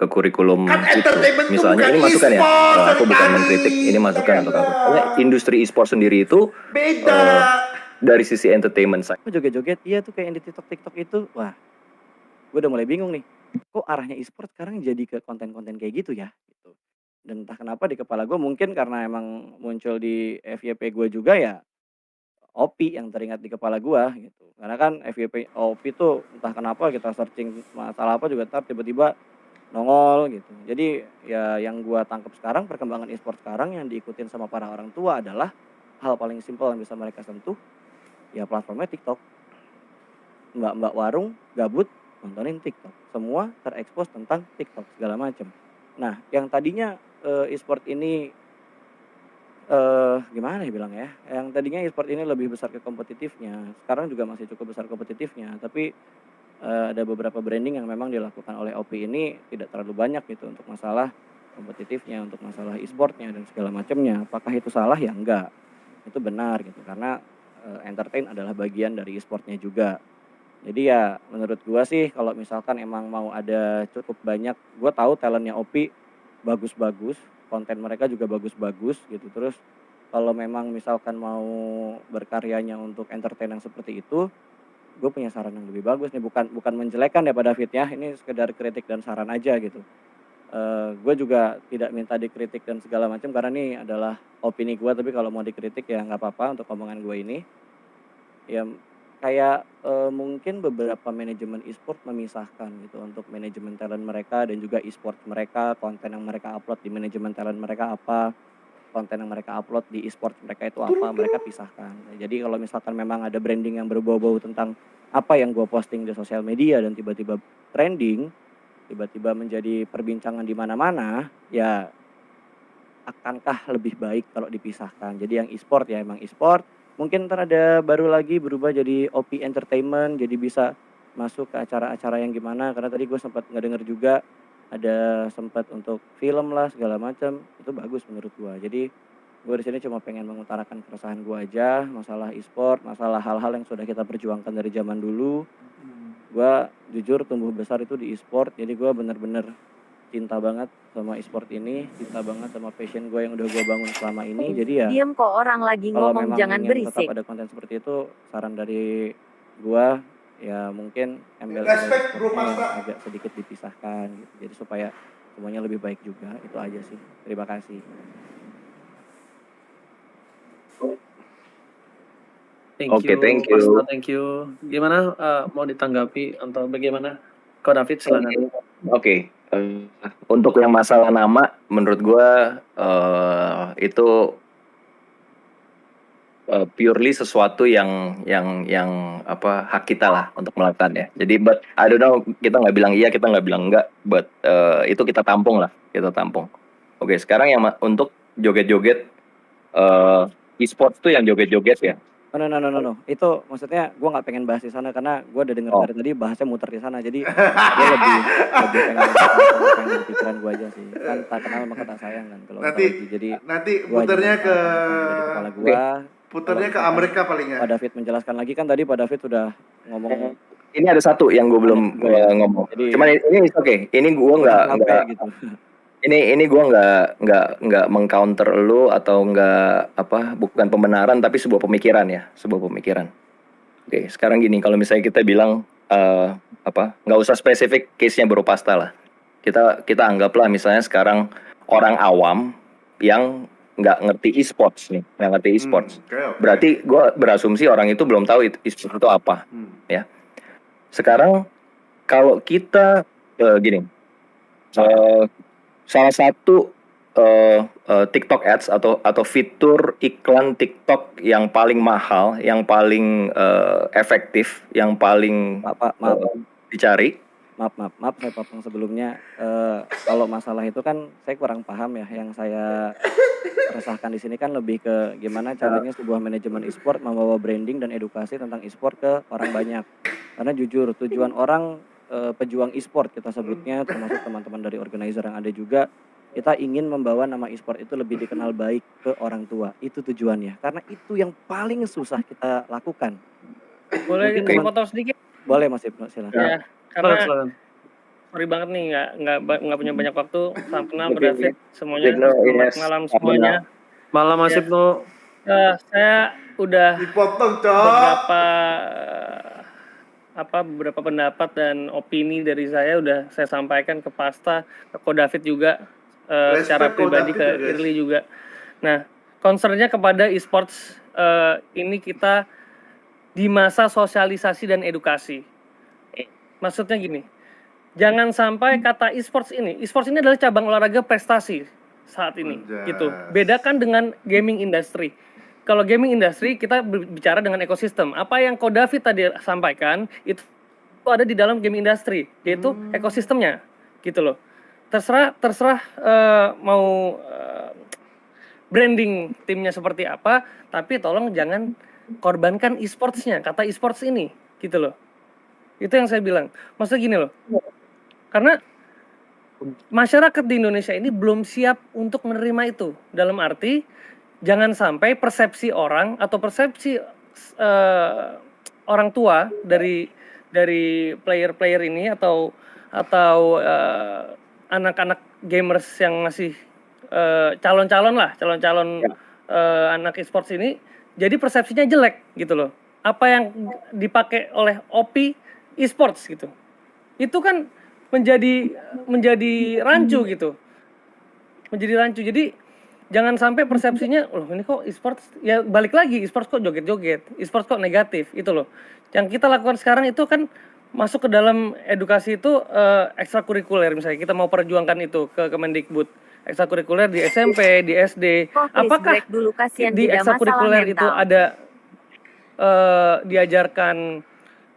ke kurikulum Kan itu. entertainment itu Misalnya bukan ini masukan ya, e-sport aku dari bukan tadi. mengkritik, ini masukan untuk aku. Karena industri e-sport sendiri itu Beda. dari sisi entertainment side. Joget-joget, iya tuh kayak yang di TikTok itu, wah, gue udah mulai bingung nih. Kok arahnya e-sport sekarang jadi ke konten-konten kayak gitu ya? Gitu. Dan entah kenapa di kepala gue mungkin karena emang muncul di FYP gue juga ya, OPI yang teringat di kepala gua gitu. Karena kan FYP OPI tuh entah kenapa kita searching masalah apa juga tiba-tiba nongol gitu. Jadi ya yang gua tangkap sekarang perkembangan e-sport sekarang yang diikutin sama para orang tua adalah hal paling simpel yang bisa mereka sentuh ya platformnya TikTok. Mbak-mbak warung gabut nontonin TikTok. Semua terekspos tentang TikTok segala macam. Nah, yang tadinya e-sport ini gimana ya bilangnya ya, yang tadinya e-sport ini lebih besar ke kompetitifnya, sekarang juga masih cukup besar kompetitifnya, tapi, ada beberapa branding yang memang dilakukan oleh OPI ini tidak terlalu banyak gitu untuk masalah kompetitifnya, untuk masalah e-sport-nya dan segala macamnya. Apakah itu salah? Ya enggak, itu benar gitu karena, entertain adalah bagian dari e-sport-nya juga. Jadi ya menurut gua sih kalau misalkan emang mau ada cukup banyak, gua tahu talent-nya OPI bagus-bagus, konten mereka juga bagus-bagus gitu. Terus kalau memang misalkan mau berkaryanya untuk entertain yang seperti itu, gue punya saran yang lebih bagus nih, bukan menjelekkan ya Pak David ya, ini sekedar kritik dan saran aja gitu. Gue juga tidak minta dikritik dan segala macam karena ini adalah opini gue, tapi kalau mau dikritik ya nggak apa-apa untuk omongan gue ini. Ya kayak, mungkin beberapa manajemen e-sport memisahkan gitu untuk manajemen talent mereka dan juga e-sport mereka, konten yang mereka upload di manajemen talent mereka apa, konten yang mereka upload di e-sport mereka itu apa, mereka pisahkan. Nah, jadi kalau misalkan memang ada branding yang berbau-bau tentang apa yang gue posting di sosial media dan tiba-tiba trending, tiba-tiba menjadi perbincangan di mana-mana, ya akankah lebih baik kalau dipisahkan. Jadi yang e-sport ya emang e-sport, mungkin ntar ada baru lagi berubah jadi OP Entertainment, jadi bisa masuk ke acara-acara yang gimana, karena tadi gue sempat ngedenger juga ada sempat untuk film lah segala macam, itu bagus menurut gue. Jadi gue di sini cuma pengen mengutarakan keresahan gue aja, masalah e-sport, masalah hal-hal yang sudah kita perjuangkan dari zaman dulu. Gue jujur tumbuh besar itu di e-sport, jadi gue bener-bener cinta banget sama e-sport ini, cinta banget sama passion gue yang udah gue bangun selama ini. Jadi ya Diam kok orang lagi kalau ngomong, memang jangan ingin tetap berisik. ada konten seperti itu, saran dari gue ya mungkin embel-embel Respect Bro e-sportnya yang Pastra. agak sedikit dipisahkan gitu. Jadi supaya semuanya lebih baik juga, itu aja sih. Terima kasih. Oke, thank you. Pastor, thank you. Gimana mau ditanggapi atau bagaimana? Kau David silakan. Oke, untuk yang masalah nama, menurut gue itu purely sesuatu yang apa hak kita lah untuk melakukan ya. Jadi, but I don't know, kita nggak bilang iya, kita nggak bilang enggak, but itu kita tampung lah, kita tampung. Oke, sekarang yang untuk joget-joget e-sports tuh yang joget-joget ya. No. Itu maksudnya gue nggak pengen bahas di sana karena gue udah denger dari tadi bahasnya muter di sana. Jadi gue lebih pengen yang di pikiran gue aja sih. Kan tak kenal maka tak sayang kan. Kalau nanti puternya ke kepala gue. Puternya ke Amerika paling ya. Pak David menjelaskan lagi kan tadi Pak David sudah ngomong. Ini ada satu yang gue belum ngomong. Jadi, cuman ini oke. Ini gue nggak gitu. Ini gue nggak mengcounter lu atau nggak apa, bukan pembenaran tapi sebuah pemikiran ya, sebuah pemikiran. Oke, sekarang gini, kalau misalnya kita bilang apa, nggak usah spesifik case-nya Bro Pasta lah. Kita anggaplah misalnya sekarang orang awam yang nggak ngerti e-sports nih, nggak ngerti e-sports. Berarti gue berasumsi orang itu belum tahu e-sports itu apa, ya. Sekarang kalau kita gini. Salah satu TikTok Ads atau fitur iklan TikTok yang paling mahal, yang paling efektif, yang paling dicari. Maaf saya potong sebelumnya. Kalau masalah itu kan saya kurang paham ya. Yang saya resahkan di sini kan lebih ke gimana caranya sebuah manajemen e-sport membawa branding dan edukasi tentang e-sport ke orang banyak. Karena jujur tujuan orang pejuang e-sport kita sebutnya, termasuk teman-teman dari organizer yang ada juga, kita ingin membawa nama e-sport itu lebih dikenal baik ke orang tua. Itu tujuannya. Karena itu yang paling susah kita lakukan. Boleh dipotong sedikit? Boleh Mas Ibnu, silakan. Ya, karena sorry banget nih nggak punya banyak waktu. Salam kenal Ko Oke, David semuanya. Ibnu, Selamat yes. malam semuanya. Malam Mas Ya. Ibnu. Saya udah Dipotong, Cok. beberapa pendapat dan opini dari saya udah saya sampaikan ke Pasta, ke Ko David juga, secara Respect Ko pribadi David ke ya, guys. Irli juga. Nah, concernnya kepada e-sports ini kita di masa sosialisasi dan edukasi. Maksudnya gini, jangan sampai kata e-sports ini adalah cabang olahraga prestasi saat ini, Anjas. gitu. Bedakan dengan gaming industry. Kalau gaming industry kita bicara dengan ekosistem. Apa yang Ko David tadi sampaikan itu ada di dalam gaming industry, yaitu ekosistemnya, gitu loh. Terserah mau branding timnya seperti apa, tapi tolong jangan korbankan e-sportsnya, kata e-sports ini, gitu loh. Itu yang saya bilang. Maksudnya gini loh, karena masyarakat di Indonesia ini belum siap untuk menerima itu. Dalam arti, jangan sampai persepsi orang atau persepsi orang tua dari player-player ini atau anak-anak gamers yang masih calon-calon anak e-sports ini, jadi persepsinya jelek gitu loh. Apa yang dipakai oleh OP e-sports gitu, itu kan menjadi rancu gitu, jadi jangan sampai persepsinya, loh ini kok e-sports, ya balik lagi, e-sports kok joget-joget, e-sports kok negatif, itu loh. Yang kita lakukan sekarang itu kan masuk ke dalam edukasi itu ekstrakurikuler, misalnya kita mau perjuangkan itu ke Kemendikbud, ekstrakurikuler di SMP, di SD. Apakah dulu, di ekstrakurikuler itu ada diajarkan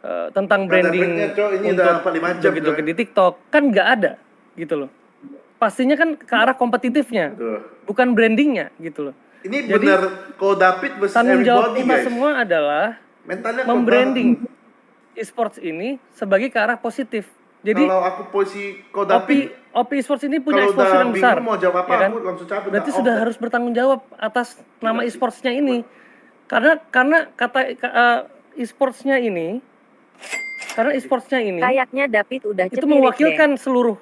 tentang branding Efeknya, Cok, ini udah 45 jam, joget-joget Cok. di TikTok? Kan nggak ada, gitu loh. Pastinya kan ke arah kompetitifnya, Betul. bukan brandingnya, gitu loh. Ini Jadi, benar Ko David versus Tanggung jawab everybody, kita guys. semua adalah Mentalnya kuat membranding e-sports ini sebagai ke arah positif. banget. Jadi Kalau aku posisi Ko David, OP e-sports ini punya kalau exposure udah yang besar, bingung mau jawab apa, ya kan? aku langsung cabut. Berarti dah, sudah off, dah. harus bertanggung jawab atas nama e-sportsnya ini. Karena kata e-sportsnya ini, Kayaknya David udah itu cepirit mewakilkan seluruh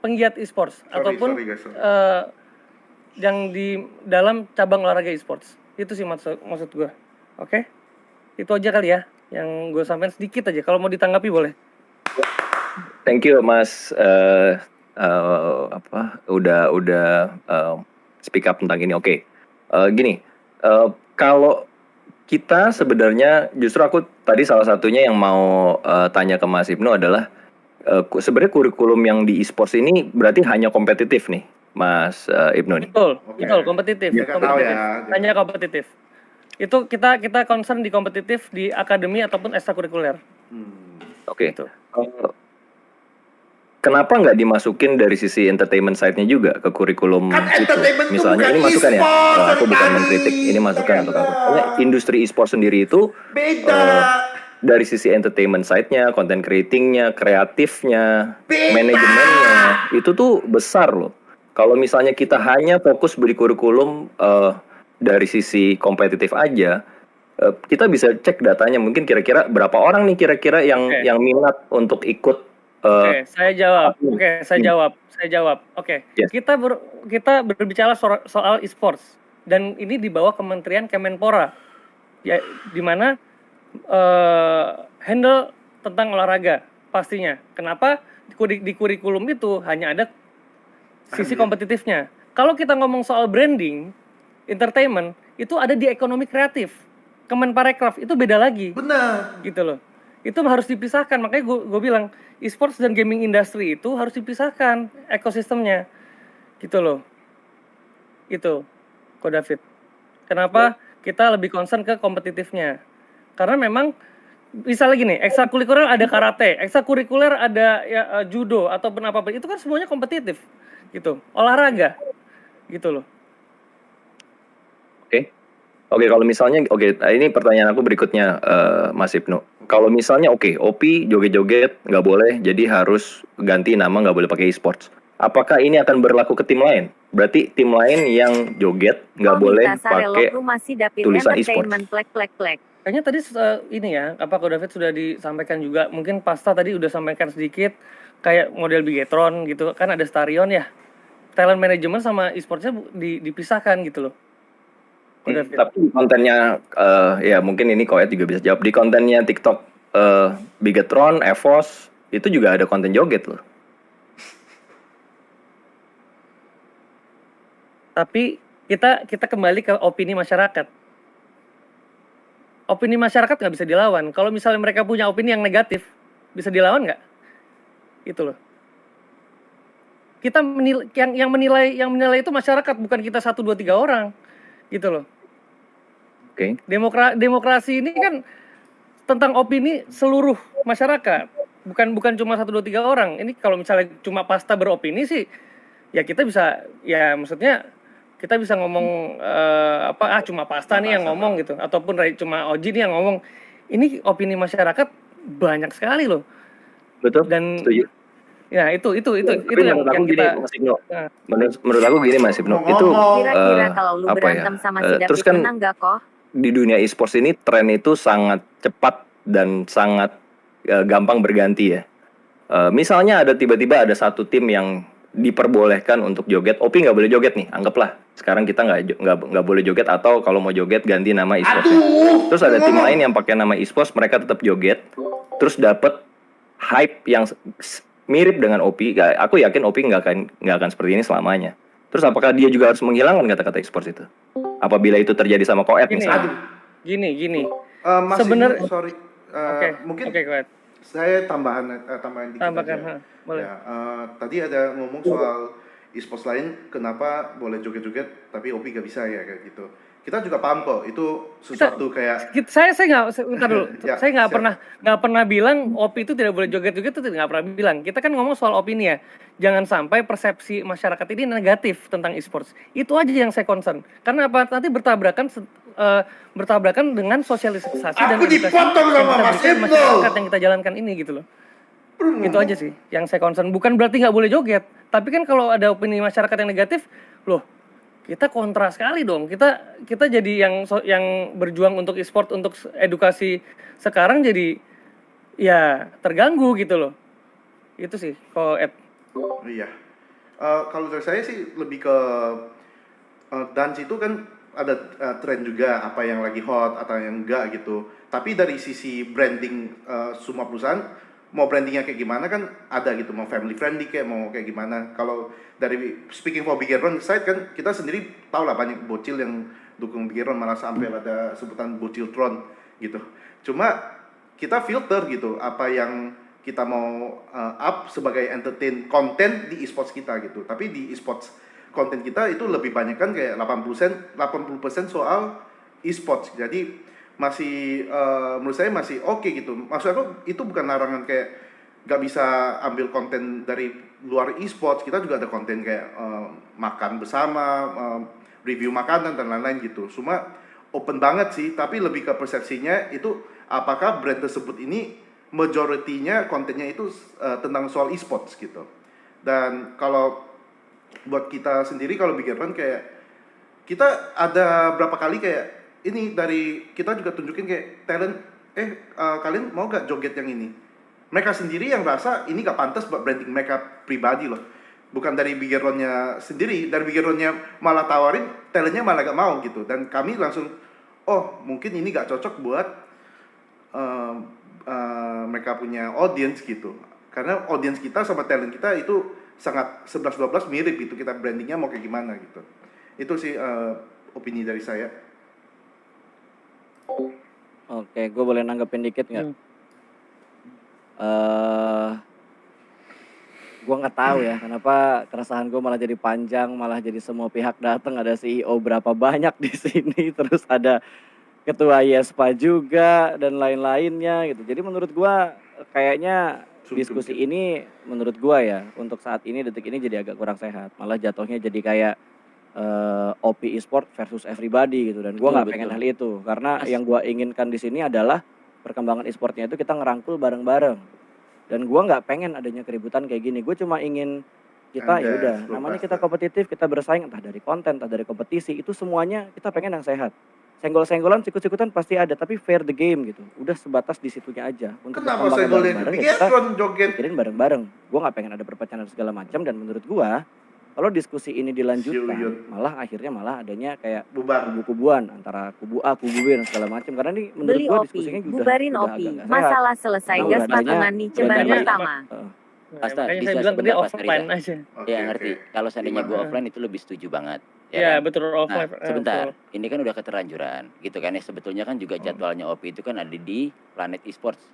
penggiat e-sports ataupun sorry, guys, sorry. yang di dalam cabang olahraga e-sports. Itu sih maksud gue. Oke? Itu aja kali ya yang gue sampaikan, sedikit aja. Kalau mau ditanggapi boleh. Thank you Mas udah speak up tentang ini. Oke. Gini, kalau kita sebenarnya justru aku tadi salah satunya yang mau tanya ke Mas Ibnu adalah sebenarnya kurikulum yang di e-sports ini berarti hanya kompetitif nih, Mas Ibnu nih. Betul, Oke. betul, kompetitif. Dia kan tahu ya. Hanya kompetitif. Itu kita concern di kompetitif di akademi ataupun ekstrakurikuler. Oke. Gitu. Kenapa nggak dimasukin dari sisi entertainment side-nya juga ke kurikulum Kan itu? entertainment itu Misalnya bukan ini masukan ya, e-sport, aku bukan Tari. mengkritik, ini masukan untuk aku. Karena industri e-sport sendiri itu Beda. dari sisi entertainment side-nya, content creating-nya, kreatifnya, Beda. manajemennya, itu tuh besar loh. Kalau misalnya kita hanya fokus beri kurikulum dari sisi kompetitif aja, kita bisa cek datanya. Mungkin kira-kira berapa orang nih kira-kira yang minat untuk ikut. Oke, saya jawab. Oke, Yes. kita berbicara soal e-sports dan ini di bawah Kementerian Kemenpora, ya, di mana handle tentang olahraga pastinya. Kenapa di kurikulum itu hanya ada sisi kompetitifnya? Kalau kita ngomong soal branding, entertainment itu ada di ekonomi kreatif. Kemenparekraf itu beda lagi. Benar. Gitu loh. Itu harus dipisahkan. Makanya gue bilang e-sports dan gaming industry itu harus dipisahkan ekosistemnya. Gitu loh. Itu Ko David. Kenapa kita lebih concern ke kompetitifnya? Karena memang misalnya gini, ekstrakurikuler ada karate, ekstrakurikuler ada ya, judo ataupun apa-apa, itu kan semuanya kompetitif. Gitu. Olahraga. Gitu loh. Oke, kalau misalnya, ini pertanyaan aku berikutnya, Mas Ibnu. Kalau misalnya, OP joget-joget nggak boleh, jadi harus ganti nama, nggak boleh pakai e-sports. Apakah ini akan berlaku ke tim lain? Berarti tim lain yang joget nggak boleh pakai tulisan e-sports. Kayaknya tadi ini ya, apa Ko David sudah disampaikan juga, mungkin Pasta tadi udah sampaikan sedikit, kayak model Bigetron gitu, kan ada Starion ya. Talent management sama e-sports-nya dipisahkan gitu loh. Ko David. Tapi di kontennya ya mungkin ini Koet juga bisa jawab. Di kontennya TikTok Bigetron, Evos itu juga ada konten joget loh. Tapi kita kembali ke opini masyarakat. Opini masyarakat nggak bisa dilawan. Kalau misalnya mereka punya opini yang negatif, bisa dilawan nggak? Itu loh. Kita yang menilai itu masyarakat, bukan kita 1, 2, 3 orang, gitu loh. Oke. Demokrasi ini kan tentang opini seluruh masyarakat, bukan cuma 1, 2, 3 orang. Ini kalau misalnya cuma Pasta beropini sih, ya kita bisa, ya maksudnya kita bisa ngomong cuma Pasta nih yang ngomong gitu, ataupun cuma Oji nih yang ngomong. Ini opini masyarakat banyak sekali loh. Betul. Dan setuju. ya itu yang kita menurut aku gini Mas Ibnu, itu kira-kira kalau lu berantem sama si David terus kan menang gak kok? Di dunia e-sports ini tren itu sangat cepat dan sangat gampang berganti ya. Misalnya tiba-tiba ada satu tim yang diperbolehkan untuk joget, OP nggak boleh joget nih, anggaplah sekarang kita nggak boleh joget, atau kalau mau joget ganti nama e-sports. Terus ada tim lain yang pakai nama e-sports, mereka tetap joget, terus dapat hype yang mirip dengan OP. Aku yakin OP nggak akan seperti ini selamanya. Terus apakah dia juga harus menghilangkan kata-kata e-sports itu? Apabila itu terjadi sama Koet misalnya? Gini. Sebenarnya sorry. Mungkin Koet. Saya tambahan dikit aja. Boleh. Ya, tadi ada ngomong soal e-sports lain, kenapa boleh joget-joget tapi OP gak bisa ya kayak gitu. Kita juga paham kok, itu sesuatu kayak saya bentar dulu. Ya, saya nggak pernah bilang OP itu tidak boleh joget-joget, itu nggak pernah bilang. Kita kan ngomong soal opini ya. Jangan sampai persepsi masyarakat ini negatif tentang e-sports. Itu aja yang saya concern. Karena apa? Nanti bertabrakan dengan sosialisasi dan dipotong sama Mas Ibnu. masyarakat yang kita jalankan ini gitu loh. Itu aja sih yang saya concern. Bukan berarti nggak boleh joget. Tapi kan kalau ada opini masyarakat yang negatif, loh, kita kontra sekali dong. Kita jadi yang berjuang untuk e-sport, untuk edukasi sekarang jadi ya terganggu gitu loh. Itu sih kalau Iya. Kalau dari saya sih lebih ke dance itu kan ada tren juga, apa yang lagi hot atau yang enggak gitu. Tapi dari sisi branding semua perusahaan mau brandingnya kayak gimana kan ada gitu, mau family friendly kayak mau kayak gimana. Kalau dari speaking for Bigetron side kan kita sendiri tahu lah banyak bocil yang dukung Bigetron, malah sampai ada sebutan bociltron gitu. Cuma kita filter gitu apa yang kita mau up sebagai entertain konten di e-sports kita gitu. Tapi di e-sports konten kita itu lebih banyak kan kayak 80% soal e-sports. Jadi masih menurut saya masih oke gitu. Maksud aku itu bukan larangan kayak gak bisa ambil konten dari luar e-sports. Kita juga ada konten kayak makan bersama, review makanan dan lain-lain gitu. Cuma open banget sih, tapi lebih ke persepsinya itu apakah brand tersebut ini majority-nya kontennya itu tentang soal e-sports gitu. Dan kalau buat kita sendiri kalau Bigetron kayak kita ada berapa kali kayak ini dari kita juga tunjukin kayak talent kalian mau gak joget yang ini, mereka sendiri yang rasa ini gak pantas buat branding mereka pribadi loh, bukan dari Bigetronnya sendiri. Dari Bigetronnya malah tawarin, talentnya malah gak mau gitu, dan kami langsung oh mungkin ini gak cocok buat mereka punya audience gitu, karena audience kita sama talent kita itu sangat 11-12 mirip gitu, kita brandingnya mau kayak gimana gitu. Itu sih opini dari saya. Oke, gue boleh nanggepin dikit nggak? Gue nggak tahu ya kenapa keresahan gue malah jadi panjang, malah jadi semua pihak datang, ada CEO berapa banyak di sini, terus ada ketua IESPA juga dan lain-lainnya gitu. Jadi menurut gue kayaknya diskusi ini menurut gue ya untuk saat ini, detik ini jadi agak kurang sehat, malah jatuhnya jadi kayak OP e-sport versus everybody gitu, dan gue nggak pengen hal itu, karena yang gue inginkan di sini adalah perkembangan e-sportnya itu kita ngerangkul bareng-bareng, dan gue nggak pengen adanya keributan kayak gini. Gue cuma ingin kita ya udah namanya kita kompetitif, kita bersaing entah dari konten, entah dari kompetisi, itu semuanya kita pengen yang sehat. senggol-senggolan, sikut-sikutan pasti ada, tapi fair the game gitu. Udah sebatas di situnya aja. Untuk Kenapa berkembangnya senggolnya bareng-bareng ya pikir kita kan joget pikirin bareng-bareng. Gua nggak pengen ada perpecahan segala macam, dan menurut gua kalau diskusi ini si dilanjutkan, Uyut malah akhirnya adanya kayak bubar. kubu-kubuan antara kubu A, kubu B dan segala macam. Karena ini menurut Beli gua OP, diskusinya bubarin udah OP. agak nggak sehat. Masalah selesai, Karena gas udah adanya patungan nih, udah ceban adanya pertama. Nah, Asta, makanya saya bisa bilang tadi sebentar Pak offline Riza. aja. Oke, Ya oke. ngerti. Kalau seandainya Gimana? gue offline itu lebih setuju banget. Ya Ya, kan? betul Nah, offline. sebentar. Betul. Ini kan udah keterlanjuran, gitu kan ya. Sebetulnya kan juga jadwalnya OP itu kan ada di Planet Esports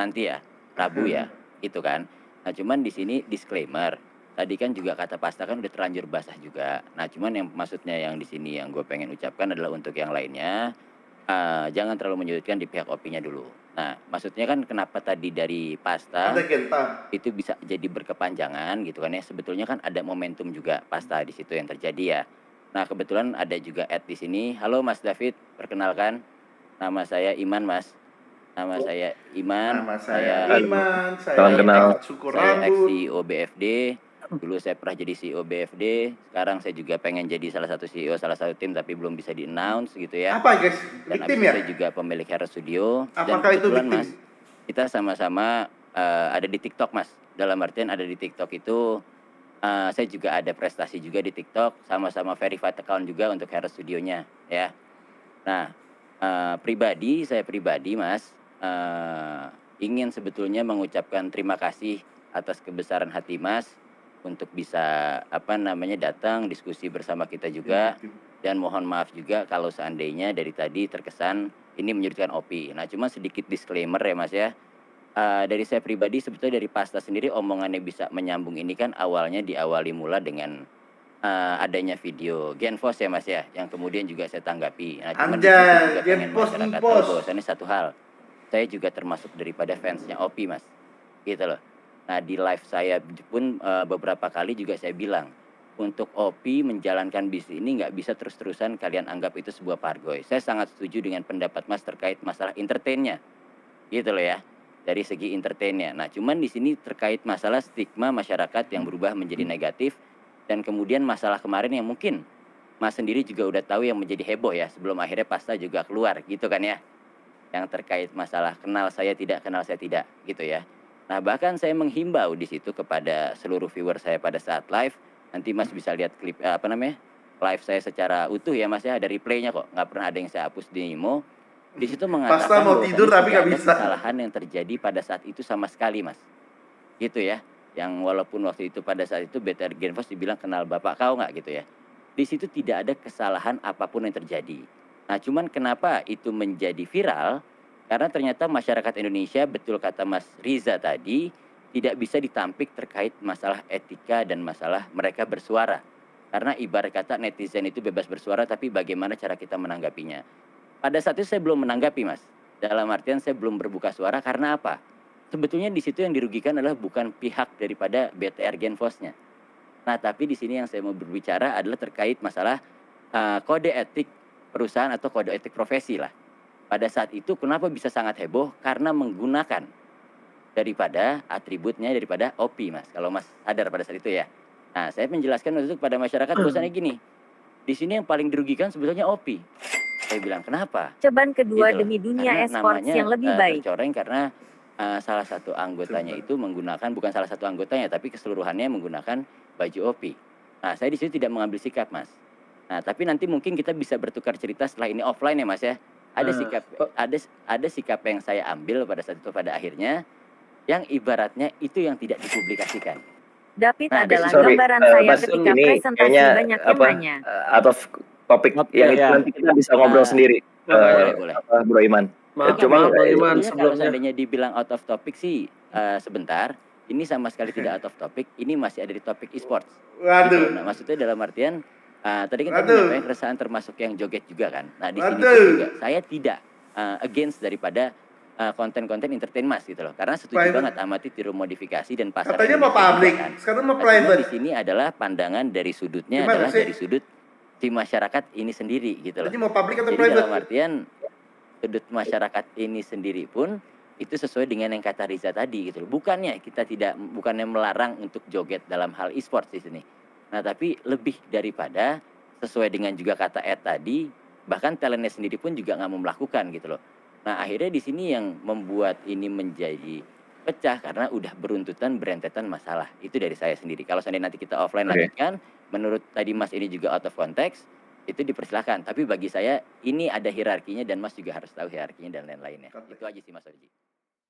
nanti ya, Rabu ya, gitu kan. Nah, cuman di sini disclaimer. Tadi kan juga kata Pasta kan udah terlanjur basah juga. Nah, cuman yang maksudnya yang di sini yang gue pengen ucapkan adalah untuk yang lainnya, jangan terlalu menyudutkan di pihak OP-nya dulu. Nah, maksudnya kan kenapa tadi dari Pasta Ada Genta. itu bisa jadi berkepanjangan gitu kan ya. Sebetulnya kan ada momentum juga Pasta di situ yang terjadi ya. Nah, kebetulan ada juga di sini. Halo Mas David, perkenalkan. Nama saya Iman, Mas. Nama saya Iman. Nama saya Saya Iman, Salam saya kenal. cukur saya rambut. ex-CEO BFD. Dulu saya pernah jadi CEO BFD. Sekarang saya juga pengen jadi salah satu CEO salah satu tim tapi belum bisa di-announce gitu ya. Apa guys? Dan Victim abis ya? itu saya juga pemilik Hero Studio. Dan Apakah itu kebetulan victim? Mas, kita sama-sama ada di TikTok Mas. Dalam artian ada di TikTok itu saya juga ada prestasi juga di TikTok. Sama-sama verified account juga untuk Hero Studionya ya. Nah, saya pribadi Mas, ingin sebetulnya mengucapkan terima kasih atas kebesaran hati Mas untuk bisa datang diskusi bersama kita juga. Dan mohon maaf juga kalau seandainya dari tadi terkesan ini menyudutkan OP. Nah, cuma sedikit disclaimer ya Mas ya. Dari saya pribadi sebetulnya dari Pasta sendiri omongannya bisa menyambung ini kan awalnya diawali mula dengan adanya video Genfos ya Mas ya, yang kemudian juga saya tanggapi. Nah, cuman di situ Anjay, juga pengen Genfos, masyarakat tahu Genfos. bahwasannya satu hal. Saya juga termasuk daripada fansnya OP Mas. Gitu loh. Nah, di live saya pun beberapa kali juga saya bilang, untuk OP menjalankan bisnis ini nggak bisa terus-terusan kalian anggap itu sebuah pargoy. Saya sangat setuju dengan pendapat Mas terkait masalah entertainnya. Gitu loh ya. Dari segi entertainnya. Nah, cuman di sini terkait masalah stigma masyarakat yang berubah menjadi negatif. Dan kemudian masalah kemarin yang mungkin Mas sendiri juga udah tahu yang menjadi heboh ya. Sebelum akhirnya Pasta juga keluar gitu kan ya. Yang terkait masalah kenal saya tidak gitu ya. Nah, bahkan saya menghimbau di situ kepada seluruh viewer saya pada saat live. Nanti Mas bisa lihat klip live saya secara utuh ya Mas ya, ada replaynya kok, nggak pernah ada yang saya hapus di Nimo. Di situ mengatakan Pasta mau bahwasannya tidur tapi tidak nggak ada bisa. kesalahan yang terjadi pada saat itu sama sekali Mas, gitu ya. Yang walaupun waktu itu pada saat itu BTR Genfos dibilang kenal bapak kau nggak gitu ya. Di situ tidak ada kesalahan apapun yang terjadi. Nah, cuman kenapa itu menjadi viral? Karena ternyata masyarakat Indonesia, betul kata Mas Riza tadi, tidak bisa ditampik terkait masalah etika dan masalah mereka bersuara. Karena ibarat kata netizen itu bebas bersuara, tapi bagaimana cara kita menanggapinya. Pada saat itu saya belum menanggapi Mas. Dalam artian saya belum berbuka suara karena apa? Sebetulnya di situ yang dirugikan adalah bukan pihak daripada BTR Genfosnya. Nah, tapi di sini yang saya mau berbicara adalah terkait masalah kode etik perusahaan atau kode etik profesi lah. Pada saat itu kenapa bisa sangat heboh? Karena menggunakan daripada atributnya daripada OP Mas. Kalau Mas sadar pada saat itu ya. Nah, saya menjelaskan waktu itu kepada masyarakat bahwasannya gini. Di sini yang paling dirugikan sebetulnya OP. Saya bilang kenapa? Ceban kedua Gitu loh. demi dunia Karena esports namanya yang lebih baik. tercoreng karena salah satu anggotanya itu menggunakan, bukan salah satu anggotanya tapi keseluruhannya menggunakan baju OP. Nah, saya di situ tidak mengambil sikap Mas. Nah, tapi nanti mungkin kita bisa bertukar cerita setelah ini offline ya Mas ya. Ada sikap yang saya ambil pada saat itu pada akhirnya yang ibaratnya itu yang tidak dipublikasikan. David Nah, adalah sorry, gambaran saya Mas, ketika ini presentasi kayaknya banyak yang nanya. out of topik yang itu ya. nanti kita bisa ngobrol sendiri. Boleh. Bro Iman. Maaf, Cuma maaf, Bang Iman, sebetulnya kalau sebelumnya. seandainya dibilang out of topic sih sebentar, ini sama sekali tidak out of topic, ini masih ada di topik e-sports. Waduh. Gitu. Nah, maksudnya dalam artian tadi kan Waduh. menyampaikan keresahan termasuk yang joget juga kan. Nah, di sini Waduh. pun juga saya tidak against daripada konten-konten entertain Mas gitu loh. Karena setuju Private. banget amati tiru modifikasi dan pasar Katanya mau Indonesia juga public, kan. sekarang mau Nah, cuma private. di sini adalah pandangan dari sudutnya Gimana adalah sih? dari sudut si masyarakat ini sendiri gitu loh. Tadi mau public atau Jadi private? dalam artian sudut masyarakat ini sendiri pun itu sesuai dengan yang kata Riza tadi gitu loh. Bukannya melarang untuk joget dalam hal e-sport di sini. Nah, tapi lebih daripada sesuai dengan juga kata Ed tadi, Bahkan talentnya sendiri pun juga nggak mau melakukan gitu loh. Nah akhirnya di sini yang membuat ini menjadi pecah karena udah beruntutan berentetan masalah. Itu dari saya sendiri. Kalau seandainya nanti kita offline Oke. lanjutkan, menurut tadi Mas ini juga out of context, itu dipersilahkan. Tapi bagi saya ini ada hierarkinya dan Mas juga harus tahu hierarkinya dan lain-lainnya. Oke. Itu aja sih Mas Orji.